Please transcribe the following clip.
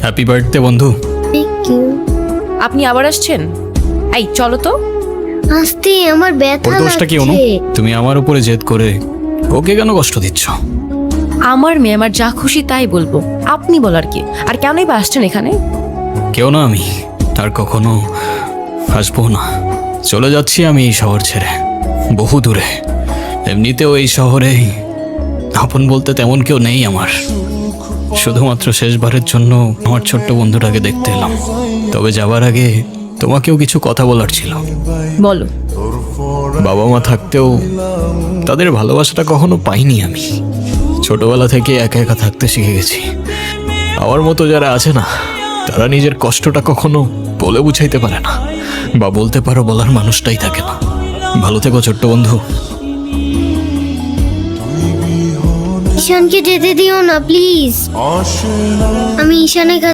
Happy birthday বন্ধু। Thank you. আপনি আবার আসছেন? এই চলো তো। আসতে আমার ব্যথা ওর দোষটা কি অনু? লাগছে। তুমি আমার উপরে জেদ করে ওকে কেন কষ্ট দিচ্ছ? আমার মেয়ে আমার যা খুশি তাই বলবো, আপনি বলার কি? আর কেনই বা আসছেন এখানে? কেউ না আমি, আর কখনো আসবো না। চলে যাচ্ছি আমি এই শহর ছেড়ে, বহু দূরে। এমনিতেও এই শহরে আপন বলতে তেমন কেউ নেই আমার। শুধুমাত্র শেষবারের জন্য আমার ছোট্ট বন্ধুটাকে দেখতে এলাম। তবে যাবার আগে তোমাকেও কিছু কথা বলার ছিল। বলো। বাবা মা থাকতেও তাদের ভালোবাসাটা কখনো পাইনি আমি। ছোটবেলা থেকে একা একা থাকতে শিখে গেছি। আমার মতো যারা আছে না, তারা নিজের কষ্টটা কখনো বলে বুঝাইতে পারে না, বা বলতে পারো বলার মানুষটাই থাকে না। ভালো থেকো ছোট্ট বন্ধু। ঈশানকে যেতে দিও না প্লিজ। আমি ঈশানের কাছে